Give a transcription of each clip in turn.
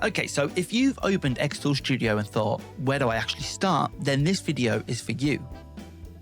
Okay, so if you've opened xTool Studio and thought, where do I actually start? Then this video is for you.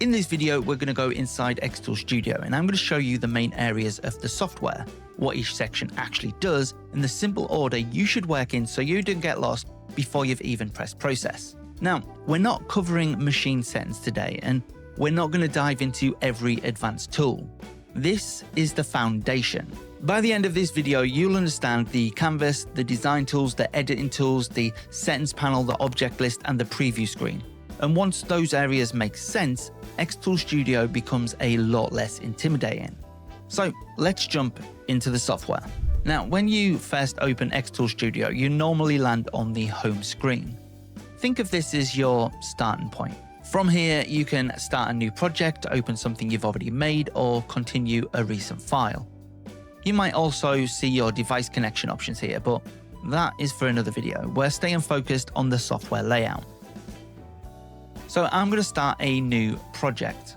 In this video, we're going to go inside xTool Studio and I'm going to show you the main areas of the software, what each section actually does, and the simple order you should work in so you don't get lost before you've even pressed process. Now, we're not covering machine settings today, and we're not going to dive into every advanced tool. This is the foundation. By the end of this video, you'll understand the canvas, the design tools, the editing tools, the settings panel, the object list, and the preview screen. And once those areas make sense, xTool Studio becomes a lot less intimidating. So let's jump into the software. Now, when you first open xTool Studio, you normally land on the home screen. Think of this as your starting point. From here, you can start a new project, open something you've already made, or continue a recent file. You might also see your device connection options here, but that is for another video. We're staying focused on the software layout. So I'm going to start a new project.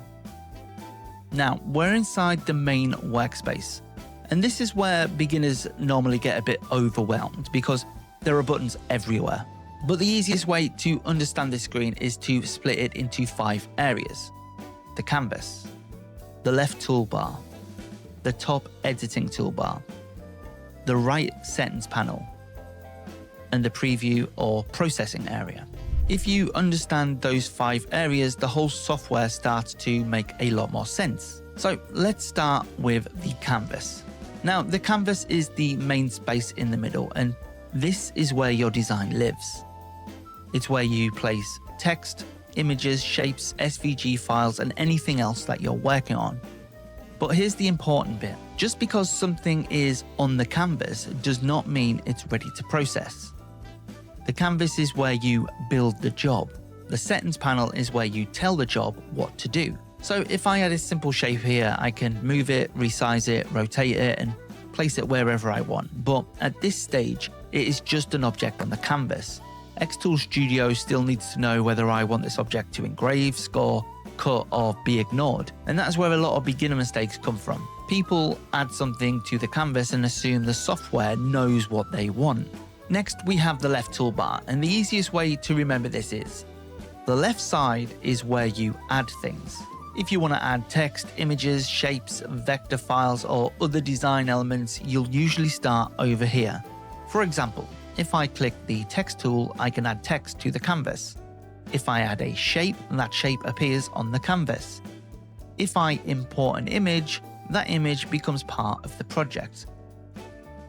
Now, we're inside the main workspace, and this is where beginners normally get a bit overwhelmed because there are buttons everywhere. But the easiest way to understand this screen is to split it into 5 areas: the canvas, the left toolbar, the top editing toolbar, the right settings panel, and the preview or processing area. If you understand those 5 areas, the whole software starts to make a lot more sense. So let's start with the canvas. Now, the canvas is the main space in the middle, and this is where your design lives. It's where you place text, images, shapes, SVG files, and anything else that you're working on. But here's the important bit. Just because something is on the canvas does not mean it's ready to process. The canvas is where you build the job. The settings panel is where you tell the job what to do. So if I had a simple shape here, I can move it, resize it, rotate it, and place it wherever I want. But at this stage, it is just an object on the canvas. xTool Studio still needs to know whether I want this object to engrave, score, cut, or be ignored. And that's where a lot of beginner mistakes come from. People add something to the canvas and assume the software knows what they want. Next, we have the left toolbar, and the easiest way to remember this is the left side is where you add things. If you want to add text, images, shapes, vector files, or other design elements, you'll usually start over here. For example, if I click the text tool, I can add text to the canvas. If I add a shape, that shape appears on the canvas. If I import an image, that image becomes part of the project.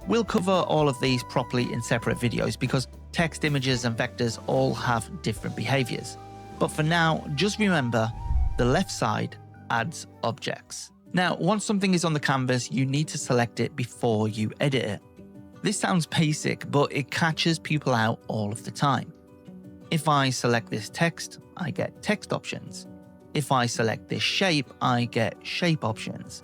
We'll cover all of these properly in separate videos because text, images, and vectors all have different behaviors. But for now, just remember, the left side adds objects. Now, once something is on the canvas, you need to select it before you edit it. This sounds basic, but it catches people out all of the time. If I select this text, I get text options. If I select this shape, I get shape options.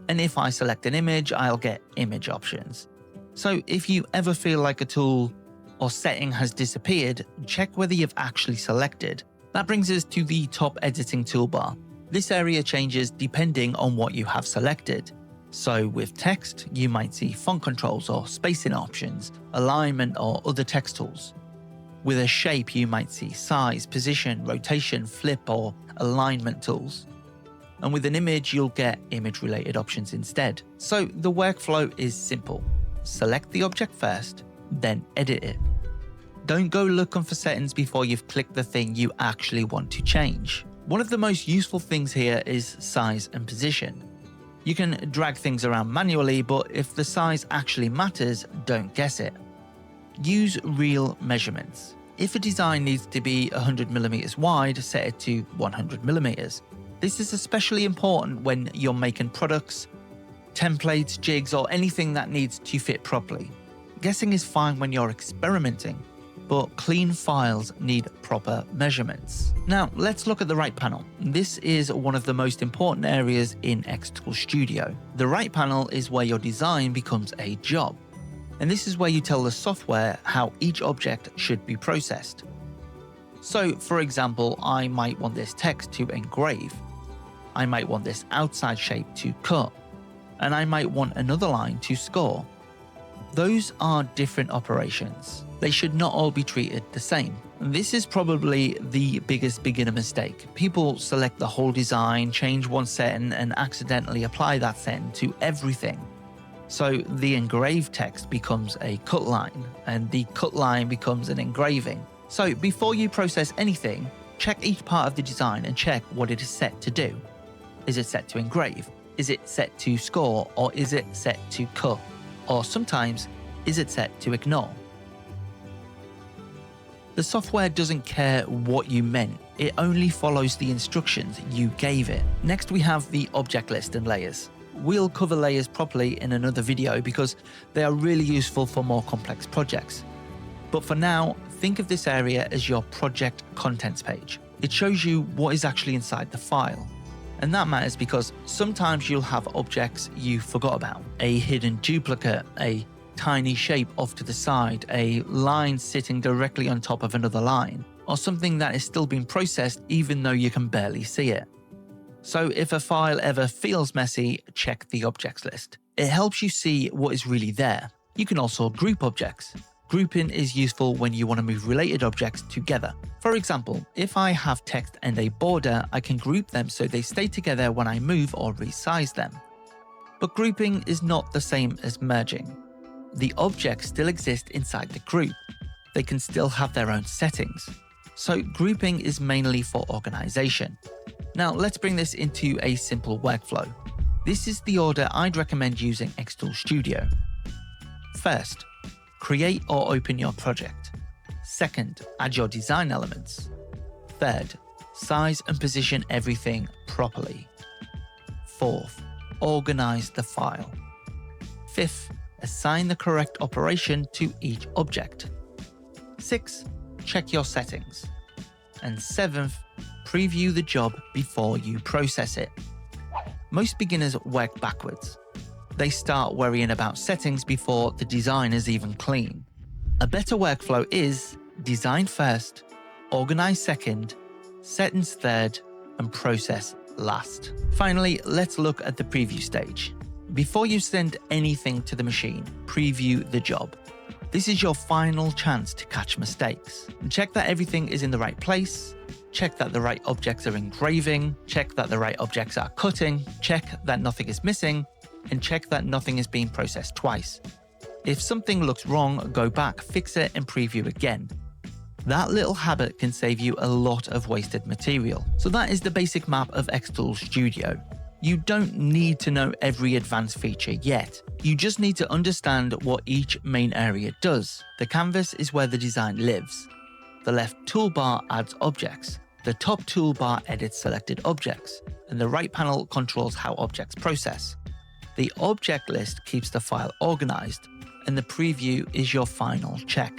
And if I select an image, I'll get image options. So if you ever feel like a tool or setting has disappeared, check whether you've actually selected. That brings us to the top editing toolbar. This area changes depending on what you have selected. So with text, you might see font controls or spacing options, alignment or other text tools. With a shape, you might see size, position, rotation, flip, or alignment tools. And with an image, you'll get image-related options instead. So the workflow is simple. Select the object first, then edit it. Don't go looking for settings before you've clicked the thing you actually want to change. One of the most useful things here is size and position. You can drag things around manually, but if the size actually matters, don't guess it. Use real measurements. If a design needs to be 100mm wide, set it to 100mm. This is especially important when you're making products, templates, jigs, or anything that needs to fit properly. Guessing is fine when you're experimenting, but clean files need proper measurements. Now, let's look at the right panel. This is one of the most important areas in xTool Studio. The right panel is where your design becomes a job. And this is where you tell the software how each object should be processed. So, for example, I might want this text to engrave. I might want this outside shape to cut. And I might want another line to score. Those are different operations. They should not all be treated the same. This is probably the biggest beginner mistake. People select the whole design, change one setting, and accidentally apply that setting to everything. So the engraved text becomes a cut line, and the cut line becomes an engraving. So before you process anything, check each part of the design and check what it is set to do. Is it set to engrave? Is it set to score? Or is it set to cut? Or sometimes, is it set to ignore? The software doesn't care what you meant, it only follows the instructions you gave it. Next we have the object list and layers. We'll cover layers properly in another video because they are really useful for more complex projects. But for now, think of this area as your project contents page. It shows you what is actually inside the file. And that matters because sometimes you'll have objects you forgot about. A hidden duplicate, a tiny shape off to the side, a line sitting directly on top of another line, or something that is still being processed even though you can barely see it. So if a file ever feels messy, check the objects list. It helps you see what is really there. You can also group objects. Grouping is useful when you want to move related objects together. For example, if I have text and a border, I can group them so they stay together when I move or resize them. But grouping is not the same as merging. The objects still exist inside the group. They can still have their own settings. So grouping is mainly for organization. Now let's bring this into a simple workflow. This is the order I'd recommend using xTool Studio. First, create or open your project. Second, add your design elements. Third, size and position everything properly. Fourth, organize the file. Fifth, assign the correct operation to each object. Sixth, check your settings. And seventh, preview the job before you process it. Most beginners work backwards. They start worrying about settings before the design is even clean. A better workflow is design first, organize second, settings third, and process last. Finally, let's look at the preview stage. Before you send anything to the machine, preview the job. This is your final chance to catch mistakes. Check that everything is in the right place, check that the right objects are engraving, check that the right objects are cutting, check that nothing is missing, and check that nothing is being processed twice. If something looks wrong, go back, fix it, and preview again. That little habit can save you a lot of wasted material. So that is the basic map of xTool Studio. You don't need to know every advanced feature yet. You just need to understand what each main area does. The canvas is where the design lives. The left toolbar adds objects. The top toolbar edits selected objects. And the right panel controls how objects process. The object list keeps the file organized. And the preview is your final check.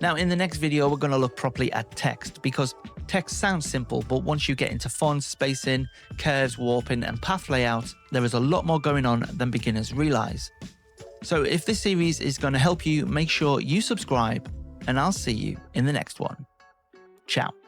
Now in the next video, we're going to look properly at text because text sounds simple, but once you get into fonts, spacing, curves, warping, and path layout, there is a lot more going on than beginners realize. So if this series is going to help you, make sure you subscribe, and I'll see you in the next one. Ciao.